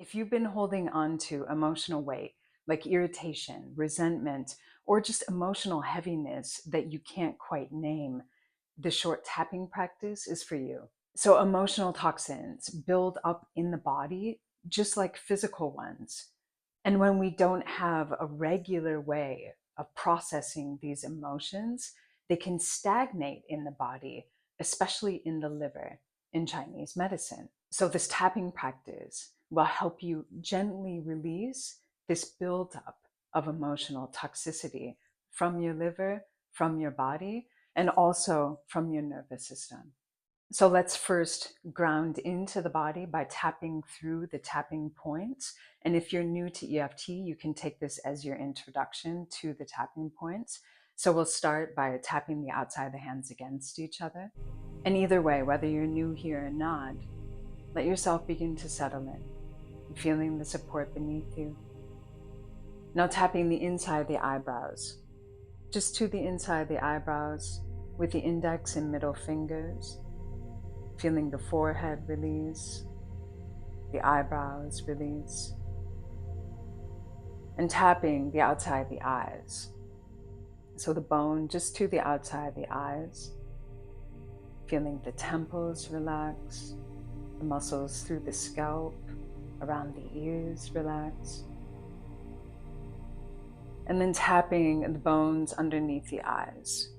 If you've been holding on to emotional weight, like irritation, resentment, or just emotional heaviness that you can't quite name, the short tapping practice is for you. So, emotional toxins build up in the body just like physical ones. And when we don't have a regular way of processing these emotions, they can stagnate in the body, especially in the liver in Chinese medicine. So, this tapping practice will help you gently release this buildup of emotional toxicity from your liver, from your body, and also from your nervous system. So let's first ground into the body by tapping through the tapping points. And if you're new to EFT, you can take this as your introduction to the tapping points. So we'll start by tapping the outside of the hands against each other. And either way, whether you're new here or not, let yourself begin to settle in, feeling the support beneath you. Now tapping the inside of the eyebrows, just to the inside of the eyebrows with the index and middle fingers. Feeling the forehead release, the eyebrows release, and tapping the outside of the eyes. So the bone just to the outside of the eyes, feeling the temples relax, the muscles through the scalp, around the ears relax, and then tapping the bones underneath the eyes.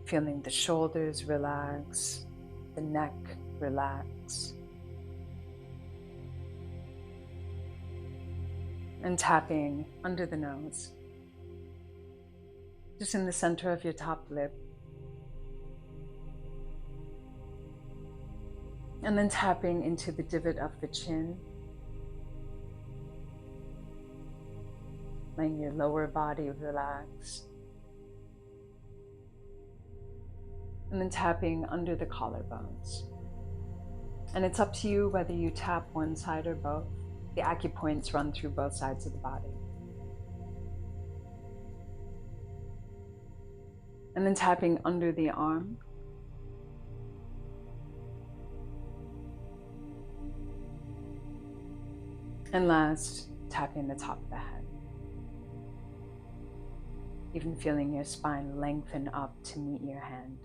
Feeling the shoulders relax, the neck relax. And tapping under the nose, just in the center of your top lip. And then tapping into the divot of the chin, letting your lower body relax. And then tapping under the collarbones. And it's up to you whether you tap one side or both. The acupoints run through both sides of the body. And then tapping under the arm. And last, tapping the top of the head. Even feeling your spine lengthen up to meet your hand.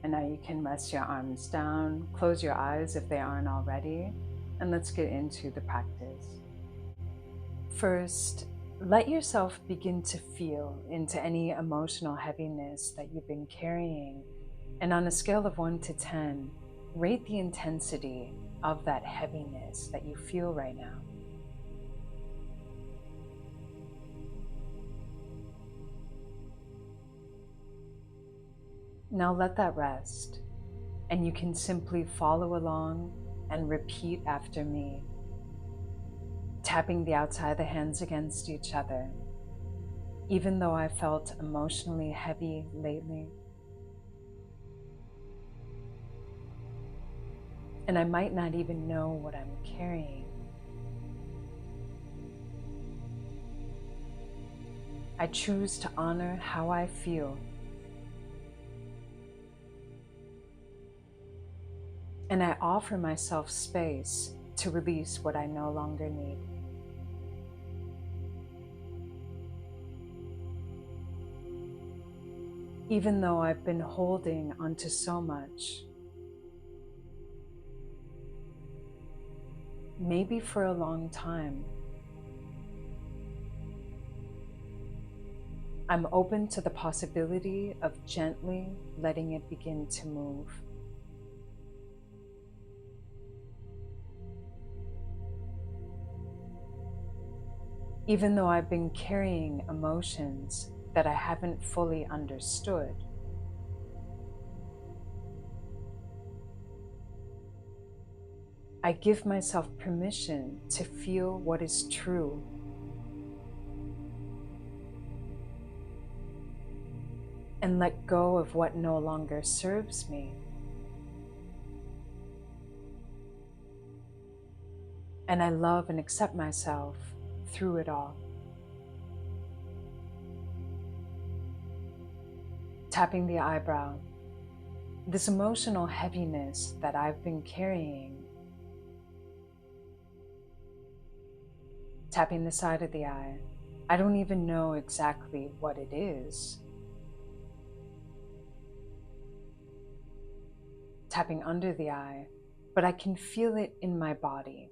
And now you can rest your arms down, close your eyes if they aren't already, and let's get into the practice. First, let yourself begin to feel into any emotional heaviness that you've been carrying. And on a scale of 1 to 10, rate the intensity of that heaviness that you feel right now. Now let that rest, and you can simply follow along and repeat after me, tapping the outside of the hands against each other. Even though I felt emotionally heavy lately, and I might not even know what I'm carrying, I choose to honor how I feel, and I offer myself space to release what I no longer need. Even though I've been holding onto so much, maybe for a long time, I'm open to the possibility of gently letting it begin to move. Even though I've been carrying emotions that I haven't fully understood, I give myself permission to feel what is true, and let go of what no longer serves me. And I love and accept myself through it all. Tapping the eyebrow, This emotional heaviness that I've been carrying, tapping the side of the eye. I don't even know exactly what it is. Tapping under the eye, but I can feel it in my body.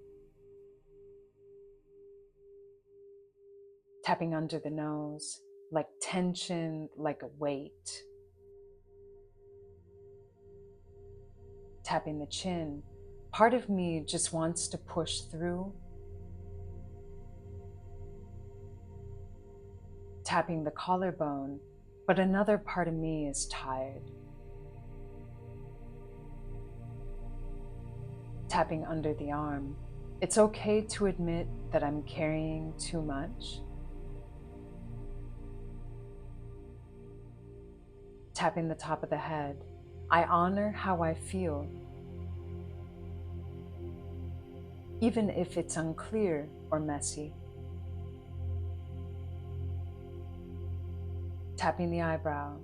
Tapping under the nose, like tension, like a weight. Tapping the chin. Part of me just wants to push through. Tapping the collarbone, but another part of me is tired. Tapping under the arm. It's okay to admit that I'm carrying too much. Tapping the top of the head. I honor how I feel, even if it's unclear or messy. Tapping the eyebrow.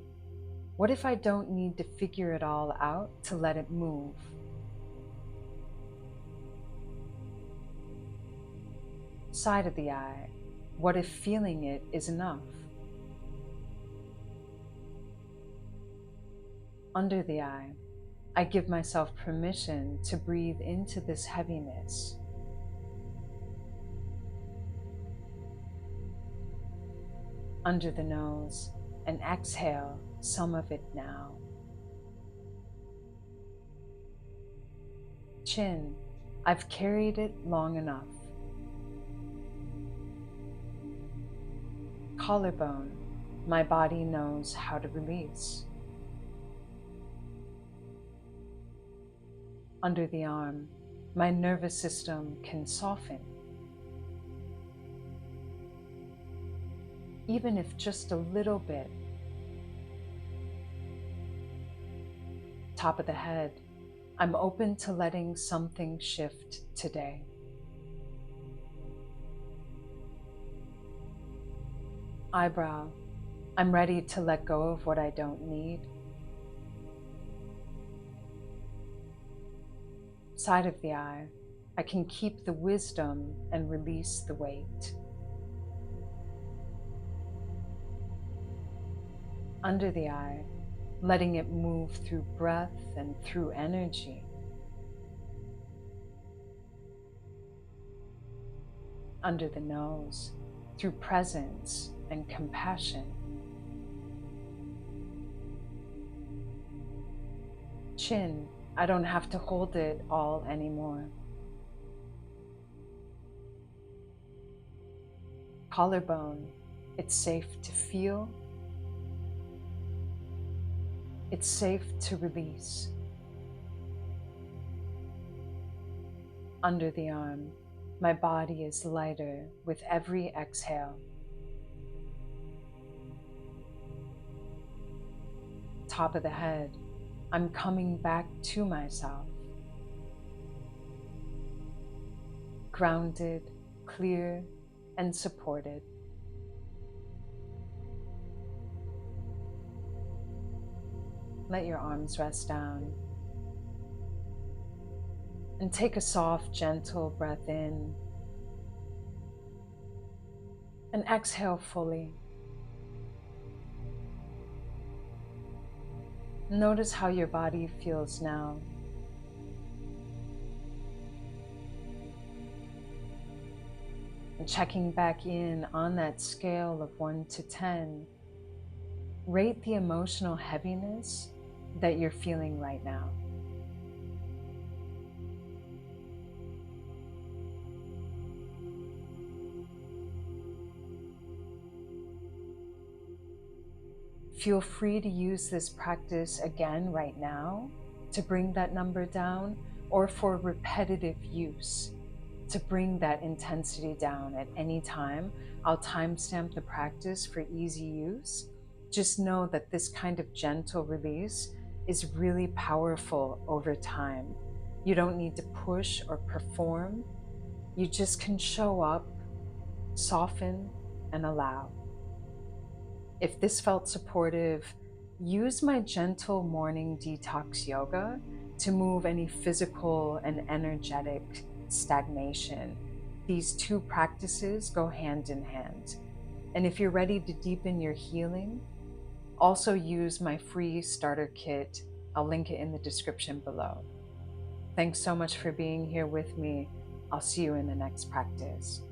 What if I don't need to figure it all out to let it move? Side of the eye. What if feeling it is enough? Under the eye. I give myself permission to breathe into this heaviness. Under the nose, and exhale some of it now. Chin. I've carried it long enough. Collarbone. My body knows how to release. Under the arm. My nervous system can soften. Even if just a little bit. Top of the head. I'm open to letting something shift today. Eyebrow. I'm ready to let go of what I don't need. Side of the eye. I can keep the wisdom and release the weight. Under the eye, letting it move through breath and through energy. Under the nose, through presence and compassion. Chin. I don't have to hold it all anymore. Collarbone. It's safe to feel. It's safe to release. Under the arm. My body is lighter with every exhale. Top of the head. I'm coming back to myself. Grounded, clear, and supported. Let your arms rest down. And take a soft, gentle breath in. And exhale fully. Notice how your body feels now. And checking back in on that scale of 1 to 10, rate the emotional heaviness that you're feeling right now. Feel free to use this practice again right now to bring that number down, or for repetitive use to bring that intensity down at any time. I'll timestamp the practice for easy use. Just know that this kind of gentle release is really powerful over time. You don't need to push or perform. You just can show up, soften, and allow. If this felt supportive, Use my gentle morning detox yoga to move any physical and energetic stagnation. These two practices go hand in hand. And if you're ready to deepen your healing, also use my free starter kit. I'll link it in the description below. Thanks so much for being here with me. I'll see you in the next practice.